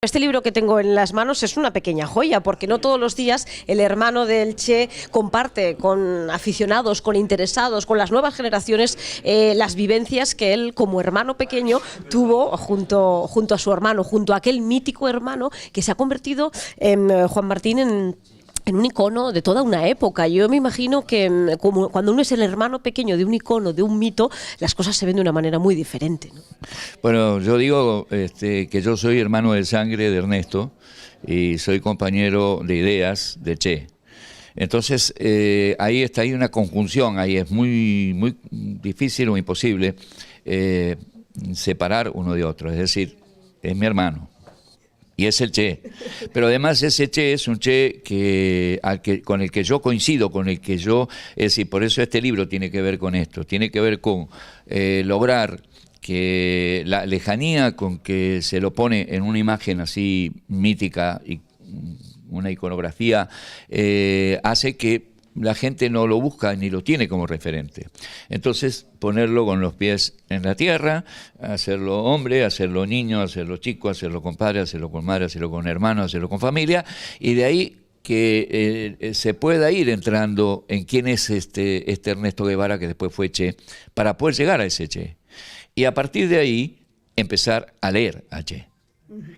Este libro que tengo en las manos es una pequeña joya, porque no todos los días el hermano del Che comparte con aficionados, con interesados, con las nuevas generaciones, las vivencias que él como hermano pequeño tuvo junto a su hermano, junto a aquel mítico hermano que se ha convertido, Juan Martín, en un icono de toda una época. Yo me imagino que como cuando uno es el hermano pequeño de un icono, de un mito, las cosas se ven de una manera muy diferente, ¿no? Bueno, yo digo que yo soy hermano de sangre de Ernesto y soy compañero de ideas de Che. Entonces, ahí está, hay una conjunción, ahí es muy difícil o imposible separar uno de otro. Es decir, es mi hermano. Y es el Che. Pero además ese Che es un Che con el que yo coincido, con el que yo... Es decir, por eso este libro tiene que ver con esto. Tiene que ver con lograr que la lejanía con que se lo pone en una imagen así mítica y una iconografía hace que la gente no lo busca ni lo tiene como referente. Entonces, ponerlo con los pies en la tierra, hacerlo hombre, hacerlo niño, hacerlo chico, hacerlo con padre, hacerlo con madre, hacerlo con hermano, hacerlo con familia, y de ahí que se pueda ir entrando en quién es este Ernesto Guevara, que después fue Che, para poder llegar a ese Che. Y a partir de ahí, empezar a leer a Che.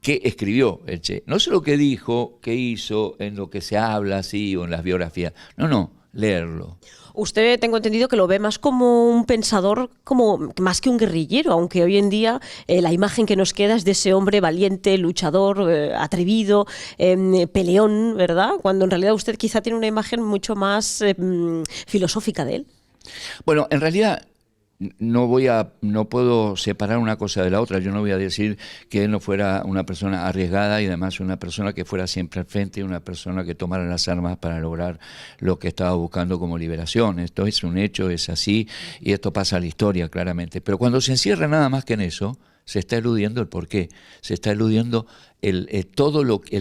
¿Qué escribió el Che? No solo qué dijo, qué hizo, en lo que se habla así o en las biografías. No, leerlo. Usted, tengo entendido que lo ve más como un pensador, como más que un guerrillero, aunque hoy en día la imagen que nos queda es de ese hombre valiente, luchador, atrevido, peleón, ¿verdad? Cuando en realidad usted quizá tiene una imagen mucho más filosófica de él. Bueno, en realidad no puedo separar una cosa de la otra. Yo no voy a decir que él no fuera una persona arriesgada y además una persona que fuera siempre al frente, una persona que tomara las armas para lograr lo que estaba buscando como liberación. Esto es un hecho, es así, y esto pasa a la historia claramente. Pero cuando se encierra nada más que en eso, se está eludiendo el porqué, se está eludiendo el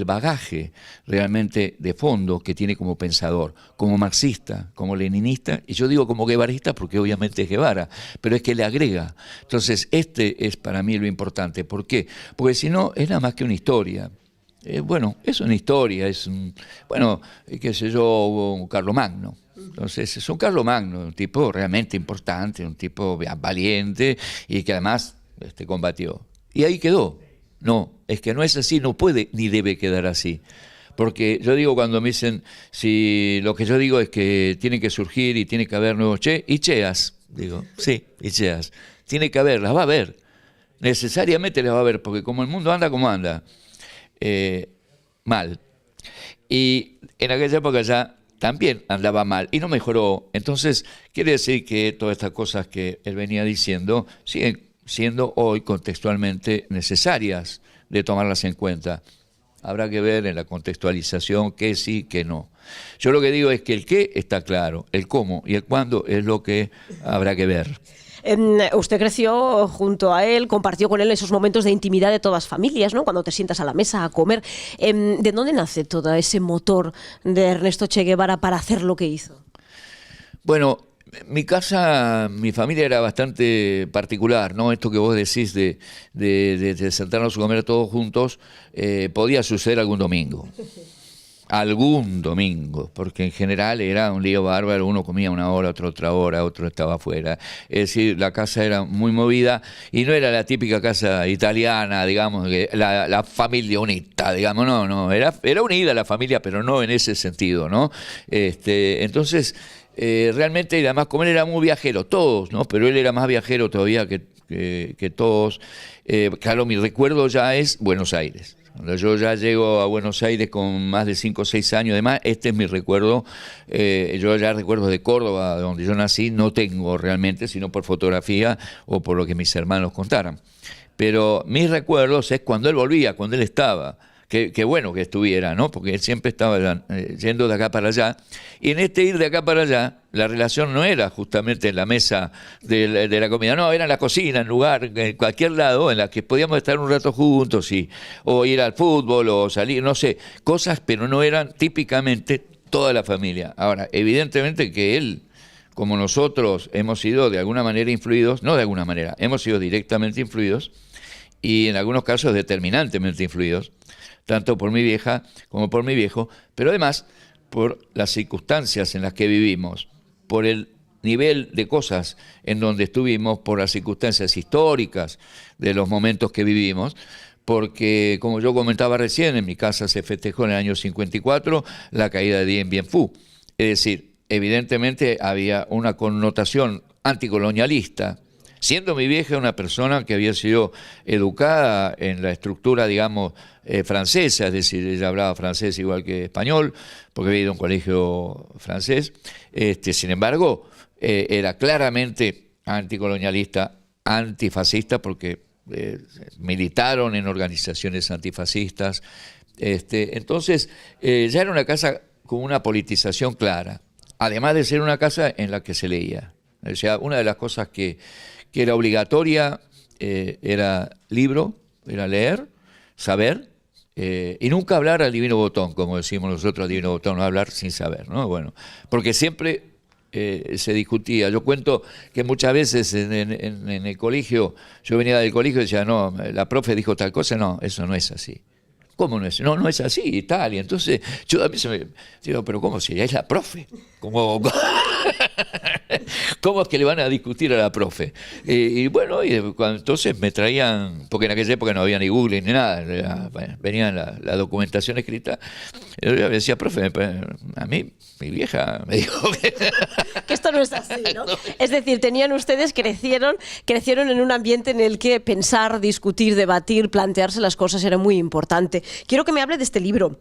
bagaje realmente de fondo que tiene como pensador, como marxista, como leninista, y yo digo como guevarista porque obviamente es Guevara, pero es que le agrega. Entonces este es para mí lo importante. ¿Por qué? Porque si no es nada más que una historia. Bueno, es una historia, qué sé yo, un Carlomagno. Entonces es un Carlomagno, un tipo realmente importante, un tipo valiente y que además combatió. Y ahí quedó. No, es que no es así, no puede ni debe quedar así. Porque yo digo, cuando me dicen, si lo que yo digo es que tiene que surgir y tiene que haber nuevos Che, y Cheas, digo, sí, y Cheas. Tiene que haber, las va a haber. Necesariamente las va a haber, porque como el mundo anda como anda, mal. Y en aquella época ya también andaba mal y no mejoró. Entonces, quiere decir que todas estas cosas que él venía diciendo siguen siendo hoy contextualmente necesarias de tomarlas en cuenta. Habrá que ver en la contextualización qué sí, qué no. Yo lo que digo es que el qué está claro, el cómo y el cuándo es lo que habrá que ver. Usted creció junto a él, compartió con él esos momentos de intimidad de todas familias, ¿no? Cuando te sientas a la mesa a comer. ¿De dónde nace todo ese motor de Ernesto Che Guevara para hacer lo que hizo? Bueno, mi familia era bastante particular, ¿no? Esto que vos decís de sentarnos a comer todos juntos, podía suceder algún domingo, porque en general era un lío bárbaro, uno comía una hora, otro otra hora, otro estaba afuera. Es decir, la casa era muy movida y no era la típica casa italiana, digamos, la familia unita, digamos, no, era unida la familia, pero no en ese sentido, ¿no? Entonces, realmente, y además como él era muy viajero, todos, ¿no? Pero él era más viajero todavía que todos. Claro, mi recuerdo ya es Buenos Aires. Cuando yo ya llego a Buenos Aires con más de 5 o 6 años de más, este es mi recuerdo. Yo ya recuerdos de Córdoba, donde yo nací, no tengo realmente, sino por fotografía o por lo que mis hermanos contaran. Pero mis recuerdos es cuando él volvía, cuando él estaba. Qué bueno que estuviera, ¿no? Porque él siempre estaba yendo de acá para allá. Y en este ir de acá para allá, la relación no era justamente en la mesa de la comida, no, era en la cocina, en cualquier lado en la que podíamos estar un rato juntos, o ir al fútbol, o salir, no sé, cosas, pero no eran típicamente toda la familia. Ahora, evidentemente que él, como nosotros, hemos sido de alguna manera influidos, no de alguna manera, hemos sido directamente influidos. y en algunos casos determinantemente influidos, tanto por mi vieja como por mi viejo, pero además por las circunstancias en las que vivimos, por el nivel de cosas en donde estuvimos, por las circunstancias históricas de los momentos que vivimos, porque, como yo comentaba recién, en mi casa se festejó en el año 54 la caída de Dien Bien Phu. Es decir, evidentemente había una connotación anticolonialista, siendo mi vieja una persona que había sido educada en la estructura, digamos, francesa, es decir, ella hablaba francés igual que español, porque había ido a un colegio francés. Sin embargo, era claramente anticolonialista, antifascista, porque militaron en organizaciones antifascistas. Entonces, ya era una casa con una politización clara, además de ser una casa en la que se leía. O sea, una de las cosas que era obligatoria era libro, era leer, saber, y nunca hablar al divino botón, como decimos nosotros, al divino botón, no hablar sin saber, ¿no? Bueno, porque siempre se discutía. Yo cuento que muchas veces en el colegio, yo venía del colegio y decía, no, la profe dijo tal cosa, no, eso no es así. ¿Cómo no es? No, no es así y tal. Y entonces yo a mí me digo, pero ¿cómo si ella es la profe? ¿Cómo es que le van a discutir a la profe? Y bueno, entonces me traían, porque en aquella época no había ni Google ni nada, venía la documentación escrita. Yo le decía, profe, a mí, mi vieja me dijo que esto no es así, ¿no? Es decir, crecieron en un ambiente en el que pensar, discutir, debatir, plantearse las cosas era muy importante. Quiero que me hable de este libro.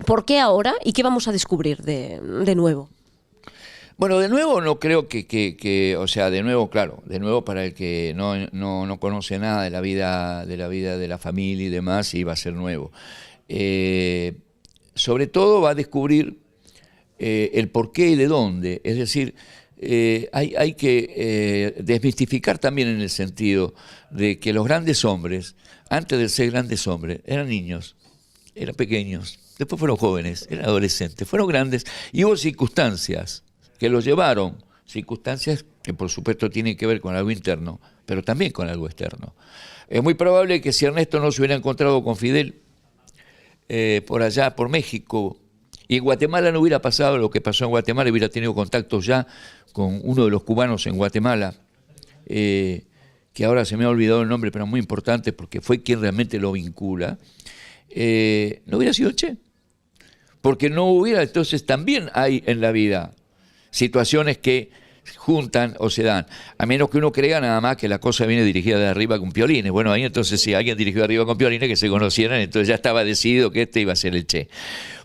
¿Por qué ahora y qué vamos a descubrir de nuevo? Bueno, de nuevo no creo o sea, de nuevo, claro, de nuevo para el que no conoce nada de la vida de la familia y demás, iba a ser nuevo. Sobre todo va a descubrir el por qué y de dónde. Es decir, hay que desmistificar también en el sentido de que los grandes hombres, antes de ser grandes hombres, eran niños, eran pequeños, después fueron jóvenes, eran adolescentes, fueron grandes, y hubo circunstancias que los llevaron, circunstancias que por supuesto tienen que ver con algo interno, pero también con algo externo. Es muy probable que si Ernesto no se hubiera encontrado con Fidel por allá, por México, y en Guatemala no hubiera pasado lo que pasó en Guatemala, hubiera tenido contacto ya con uno de los cubanos en Guatemala, que ahora se me ha olvidado el nombre, pero muy importante porque fue quien realmente lo vincula, no hubiera sido Che. Porque no hubiera, entonces también hay en la vida situaciones que juntan o se dan, a menos que uno crea nada más que la cosa viene dirigida de arriba con piolines. Bueno, ahí entonces si alguien dirigió de arriba con piolines, que se conocieran, entonces ya estaba decidido que este iba a ser el Che.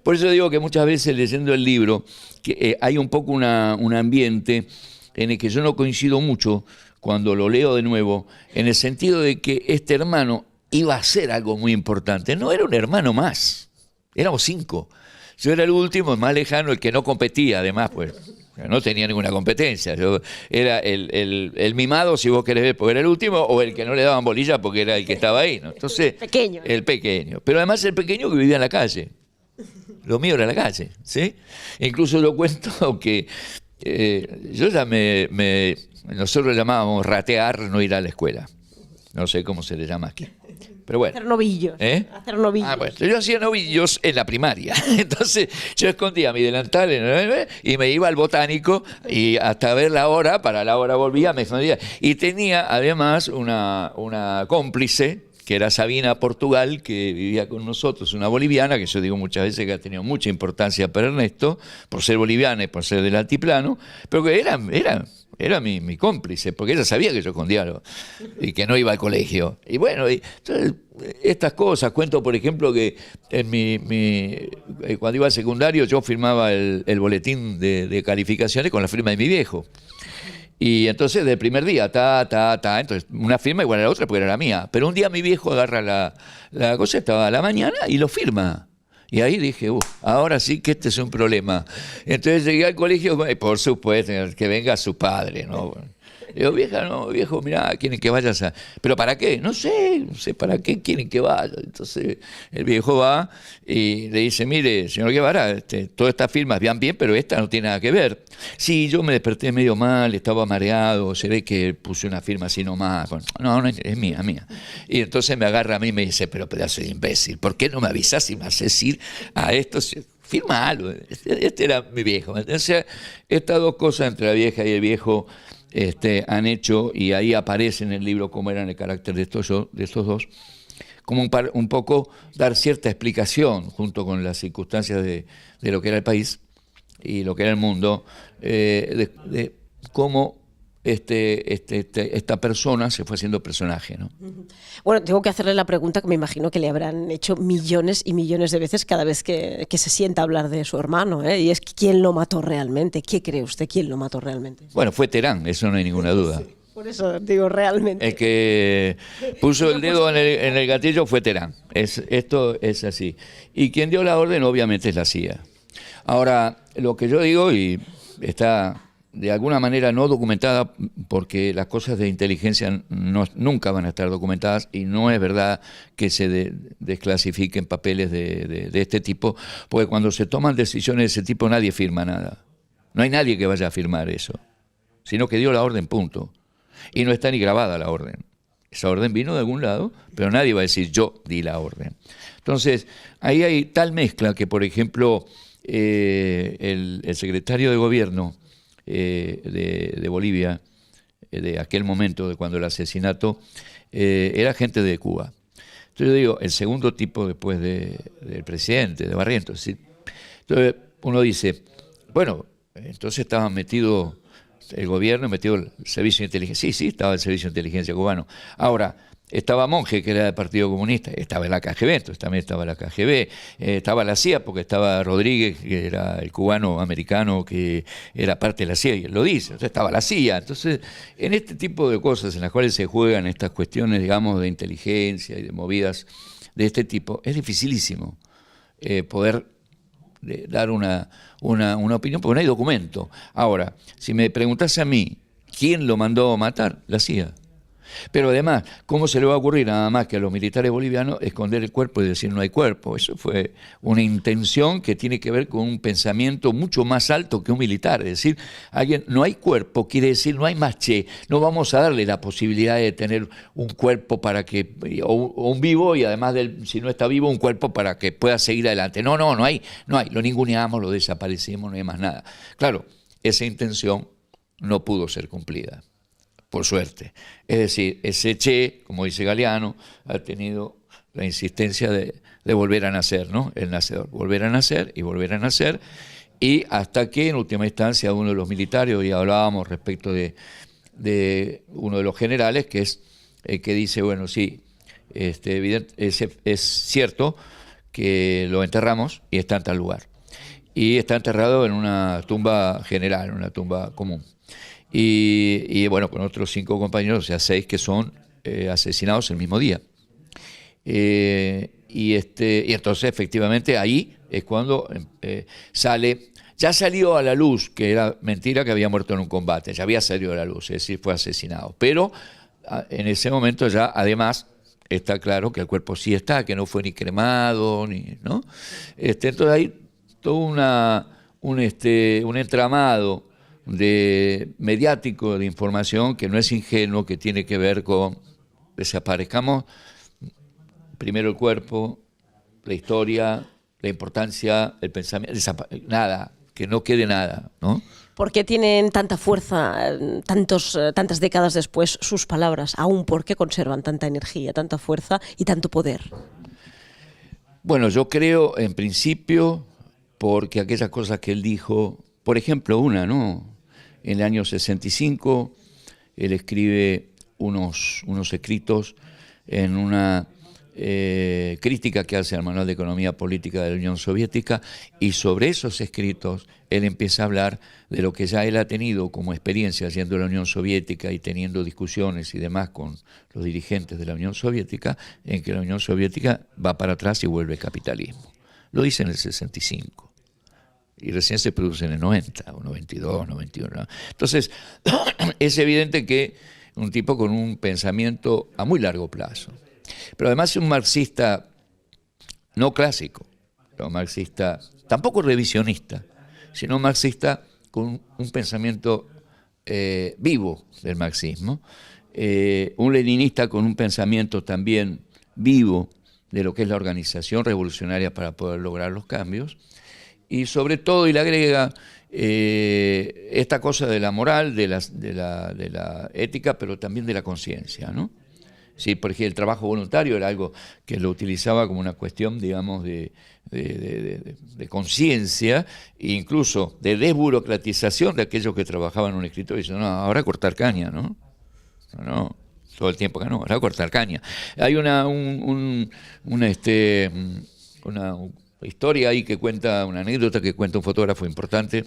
Por eso digo que muchas veces leyendo el libro, que hay un poco un ambiente en el que yo no coincido mucho cuando lo leo de nuevo, en el sentido de que este hermano iba a hacer algo muy importante. No era un hermano más, éramos 5. Yo era el último, el más lejano, el que no competía, además, pues no tenía ninguna competencia. Yo era el mimado, si vos querés ver, porque era el último, o el que no le daban bolilla porque era el que estaba ahí, ¿no? Entonces, pequeño. El pequeño. Pero además el pequeño que vivía en la calle. Lo mío era la calle, ¿sí? Incluso yo cuento que yo ya nosotros le llamábamos ratear, no ir a la escuela. No sé cómo se le llama aquí. Pero bueno. Hacer novillos. Hacer novillos. Bueno, yo hacía novillos en la primaria. Entonces yo escondía mi delantal y me iba al botánico y hasta ver la hora, para la hora volvía, me escondía. Y tenía además una cómplice, que era Sabina Portugal, que vivía con nosotros, una boliviana, que yo digo muchas veces que ha tenido mucha importancia para Ernesto, por ser boliviana y por ser del altiplano, pero que era mi cómplice, porque ella sabía que yo escondía y que no iba al colegio. Y bueno, entonces, estas cosas, cuento por ejemplo que cuando iba al secundario yo firmaba el boletín de calificaciones con la firma de mi viejo. Y entonces del primer día, entonces una firma igual a la otra porque era la mía. Pero un día mi viejo agarra la cosa, estaba a la mañana y lo firma. Y ahí dije, ahora sí que este es un problema. Entonces llegué al colegio, por supuesto, que venga su padre, ¿no? Le digo, vieja, no, viejo, mirá, quieren que vayas a... ¿Pero para qué? No sé para qué quieren que vaya. Entonces el viejo va y le dice, mire, señor Guevara, todas estas firmas van bien, pero esta no tiene nada que ver. Sí, yo me desperté medio mal, estaba mareado, se ve que puse una firma así nomás. Bueno, no, es mía, mía. Y entonces me agarra a mí y me dice, pero pedazo de imbécil, ¿por qué no me avisás y me haces ir a esto? Firma algo. Este era mi viejo. O sea, estas dos cosas entre la vieja y el viejo han hecho, y ahí aparece en el libro cómo eran el carácter de estos dos, como un poco dar cierta explicación junto con las circunstancias de lo que era el país y lo que era el mundo, de cómo esta persona se fue haciendo personaje, ¿no? Bueno, tengo que hacerle la pregunta que me imagino que le habrán hecho millones y millones de veces cada vez que se sienta a hablar de su hermano, ¿eh? Y es ¿quién lo mató realmente? ¿Qué cree usted? ¿Quién lo mató realmente? Bueno, fue Terán, eso no hay ninguna duda. Sí, por eso digo realmente. El que puso el dedo en el gatillo fue Terán. Esto es así. Y quien dio la orden obviamente es la CIA. Ahora, lo que yo digo, y está de alguna manera no documentada, porque las cosas de inteligencia nunca van a estar documentadas, y no es verdad que se desclasifiquen papeles de este tipo, porque cuando se toman decisiones de ese tipo nadie firma nada. No hay nadie que vaya a firmar eso, sino que dio la orden, punto. Y no está ni grabada la orden. Esa orden vino de algún lado, pero nadie va a decir yo di la orden. Entonces, ahí hay tal mezcla que, por ejemplo, el secretario de gobierno de Bolivia, de aquel momento, de cuando el asesinato, era gente de Cuba. Entonces yo digo, el segundo tipo después del presidente, de Barrientos. Entonces uno dice, bueno, entonces estaba metido el gobierno, metido el servicio de inteligencia. Sí, estaba el servicio de inteligencia cubano. Ahora, estaba Monge, que era del Partido Comunista, estaba en la KGB, entonces también estaba la KGB, estaba la CIA, porque estaba Rodríguez, que era el cubano americano, que era parte de la CIA, y él lo dice, entonces estaba la CIA. Entonces, en este tipo de cosas en las cuales se juegan estas cuestiones, digamos, de inteligencia y de movidas de este tipo, es dificilísimo poder dar una opinión, porque no hay documento. Ahora, si me preguntase a mí, ¿quién lo mandó a matar? La CIA. Pero además, ¿cómo se le va a ocurrir nada más que a los militares bolivianos esconder el cuerpo y decir no hay cuerpo? Eso fue una intención que tiene que ver con un pensamiento mucho más alto que un militar. Es decir, no hay cuerpo, quiere decir no hay más che. No vamos a darle la posibilidad de tener un cuerpo para que, o un vivo, y además, si no está vivo, un cuerpo para que pueda seguir adelante. No hay. Lo ninguneamos, lo desaparecemos, no hay más nada. Claro, esa intención no pudo ser cumplida, por suerte. Es decir, ese Che, como dice Galeano, ha tenido la insistencia de volver a nacer, ¿no? El nacedor, volver a nacer, y hasta que en última instancia uno de los militares, hoy hablábamos respecto de uno de los generales, que es el que dice, bueno, sí, es cierto que lo enterramos y está en tal lugar. Y está enterrado en una tumba general, en una tumba común. Y bueno, con otros 5 compañeros, o sea, 6 que son asesinados el mismo día. Y entonces efectivamente ahí es cuando ya salió a la luz que era mentira, que había muerto en un combate, ya había salido a la luz, es decir, fue asesinado. Pero en ese momento ya además está claro que el cuerpo sí está, que no fue ni cremado, ¿no? Entonces hay todo un entramado mediático de información que no es ingenuo, que tiene que ver con desaparezcamos primero el cuerpo, la historia, la importancia, el pensamiento, nada, que no quede nada, ¿no? ¿Por qué tienen tanta fuerza tantas décadas después sus palabras? ¿Aún por qué conservan tanta energía, tanta fuerza y tanto poder? Bueno, yo creo en principio porque aquellas cosas que él dijo, por ejemplo, ¿no? En el año 65, él escribe unos escritos en una crítica que hace al Manual de Economía Política de la Unión Soviética, y sobre esos escritos él empieza a hablar de lo que ya él ha tenido como experiencia yendo a la Unión Soviética y teniendo discusiones y demás con los dirigentes de la Unión Soviética, en que la Unión Soviética va para atrás y vuelve capitalismo. Lo dice en el 65. y recién se produce en el 90, o 92, 91. ¿no? Entonces, es evidente que un tipo con un pensamiento a muy largo plazo, pero además es un marxista no clásico, pero marxista tampoco revisionista, sino marxista con un pensamiento vivo del marxismo, un leninista con un pensamiento también vivo de lo que es la organización revolucionaria para poder lograr los cambios, y sobre todo, y le agrega esta cosa de la moral, de la ética, pero también de la conciencia, ¿no? Sí, porque el trabajo voluntario era algo que lo utilizaba como una cuestión, digamos, de conciencia e incluso de desburocratización de aquellos que trabajaban en un escritorio. Dicen, no, ahora cortar caña, ¿no? No, todo el tiempo que no, ahora cortar caña. Hay una historia ahí que cuenta, una anécdota que cuenta un fotógrafo importante,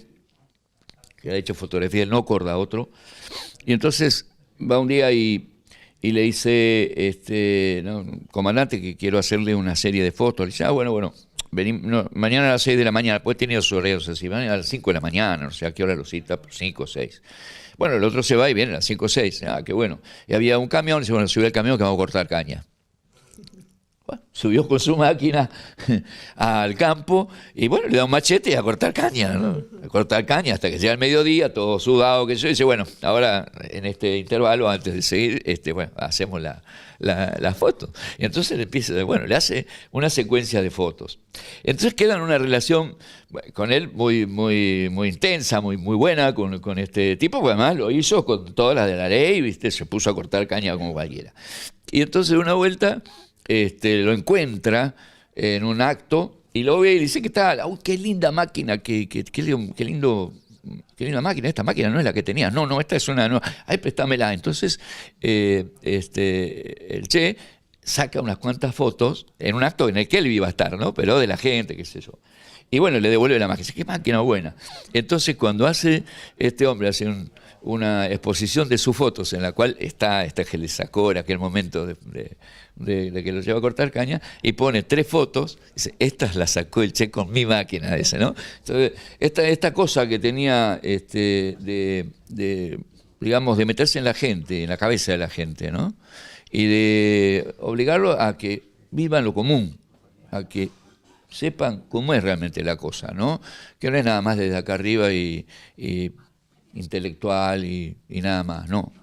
que ha hecho fotografía, él no corda a otro, y entonces va un día y le dice, no, comandante, que quiero hacerle una serie de fotos. Le dice, bueno, vení, no, mañana a las 6 de la mañana, pues tenía sus horarios así, mañana a las 5 de la mañana, no sé a qué hora lo cita, 5 o 6. Bueno, el otro se va y viene a las 5 o 6, qué bueno. Y había un camión, dice, bueno, sube el camión que vamos a cortar caña. Bueno, subió con su máquina al campo y bueno, le da un machete a cortar caña, ¿no? A cortar caña hasta que llega el mediodía, todo sudado, que yo, y dice, bueno, ahora en este intervalo, antes de seguir, bueno, hacemos la foto. Y entonces le empieza, bueno, le hace una secuencia de fotos. Entonces queda en una relación con él muy intensa, muy buena con este tipo, porque además lo hizo con todas las de la ley, ¿viste? Se puso a cortar caña como cualquiera. Y entonces una vuelta lo encuentra en un acto y lo ve y dice, ¿qué tal? ¡Uy, qué linda máquina! ¡Qué linda máquina! Esta máquina no es la que tenía. No, esta es una nueva. ¡Ay, préstamela! Entonces, el Che saca unas cuantas fotos en un acto en el que él iba a estar, ¿no? Pero de la gente, qué sé yo. Y bueno, le devuelve la máquina. Dice, ¡qué máquina buena! Entonces, cuando hace este hombre, hace una exposición de sus fotos en la cual está esta que le sacó en aquel momento de que lo lleva a cortar caña, y pone 3 fotos, dice, estas las sacó el Che con mi máquina, dice, ¿no? Entonces, esta cosa que tenía digamos, de meterse en la gente, en la cabeza de la gente, ¿no? Y de obligarlo a que vivan lo común, a que sepan cómo es realmente la cosa, ¿no? Que no es nada más desde acá arriba y intelectual y nada más, no.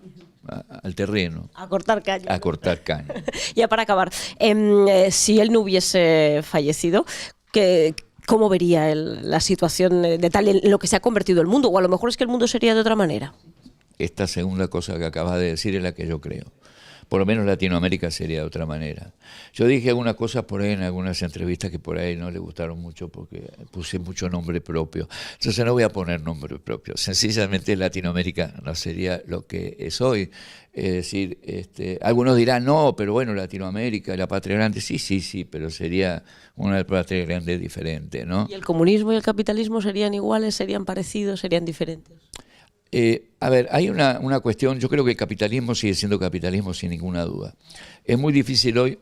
Al terreno. A cortar caña. A cortar caña. Ya para acabar, si él no hubiese fallecido, ¿cómo vería él la situación de tal en lo que se ha convertido el mundo? O a lo mejor es que el mundo sería de otra manera. Esta segunda cosa que acabas de decir es la que yo creo. Por lo menos Latinoamérica sería de otra manera. Yo dije algunas cosas por ahí en algunas entrevistas que por ahí no le gustaron mucho porque puse mucho nombre propio. Entonces no voy a poner nombre propio. Sencillamente Latinoamérica no sería lo que es hoy. Es decir, algunos dirán, no, pero bueno, Latinoamérica, la patria grande, sí, pero sería una patria grande diferente, ¿no? ¿Y el comunismo y el capitalismo serían iguales, serían parecidos, serían diferentes? A ver, hay una cuestión, yo creo que el capitalismo sigue siendo capitalismo sin ninguna duda. Es muy difícil hoy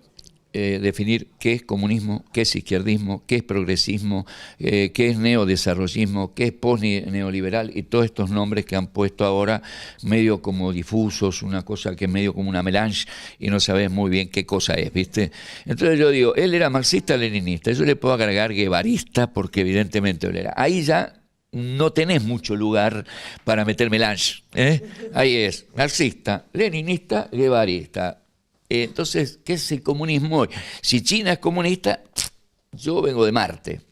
definir qué es comunismo, qué es izquierdismo, qué es progresismo, qué es neodesarrollismo, qué es post-neoliberal y todos estos nombres que han puesto ahora medio como difusos, una cosa que es medio como una melange y no sabes muy bien qué cosa es, ¿viste? Entonces yo digo, él era marxista-leninista, yo le puedo agregar guevarista porque evidentemente él era. Ahí ya no tenés mucho lugar para meter melange, ¿eh? Ahí es, marxista, leninista, guevarista. Entonces, ¿qué es el comunismo hoy? Si China es comunista, yo vengo de Marte,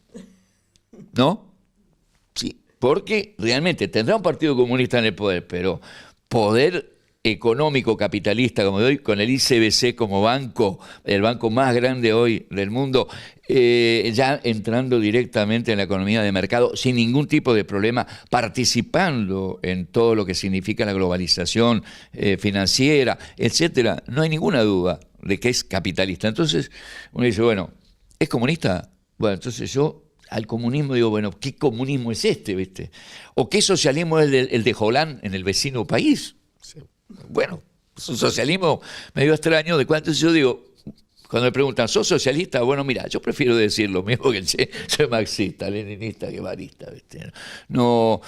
¿no? Sí, porque realmente tendrá un partido comunista en el poder, pero poder económico capitalista como de hoy, con el ICBC como banco, el banco más grande hoy del mundo, ya entrando directamente en la economía de mercado sin ningún tipo de problema, participando en todo lo que significa la globalización financiera, etcétera, no hay ninguna duda de que es capitalista. Entonces uno dice, bueno, ¿es comunista? Bueno, entonces yo al comunismo digo, bueno, ¿qué comunismo es este, viste? ¿O qué socialismo es el de Hollande en el vecino país? Bueno, es un socialismo medio extraño, de cuánto yo digo, Cuando me preguntan, ¿sos socialista? Bueno, mira, yo prefiero decir lo mismo que el Che, soy marxista, leninista, guevarista, ¿viste? No,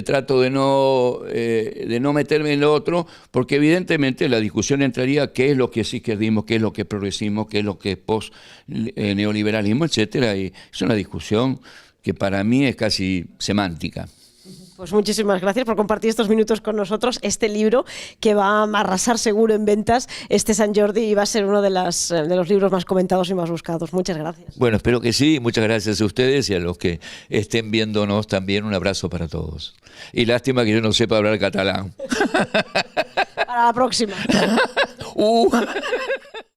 trato de no meterme en lo otro, porque evidentemente la discusión entraría qué es lo que es izquierdismo, qué es lo que es progresismo, qué es lo que es post-neoliberalismo, etcétera, y es una discusión que para mí es casi semántica. Pues muchísimas gracias por compartir estos minutos con nosotros. Este libro que va a arrasar seguro en ventas, este Sant Jordi, y va a ser uno de los libros más comentados y más buscados. Muchas gracias. Bueno, espero que sí. Muchas gracias a ustedes y a los que estén viéndonos también. Un abrazo para todos. Y lástima que yo no sepa hablar catalán. Para la próxima.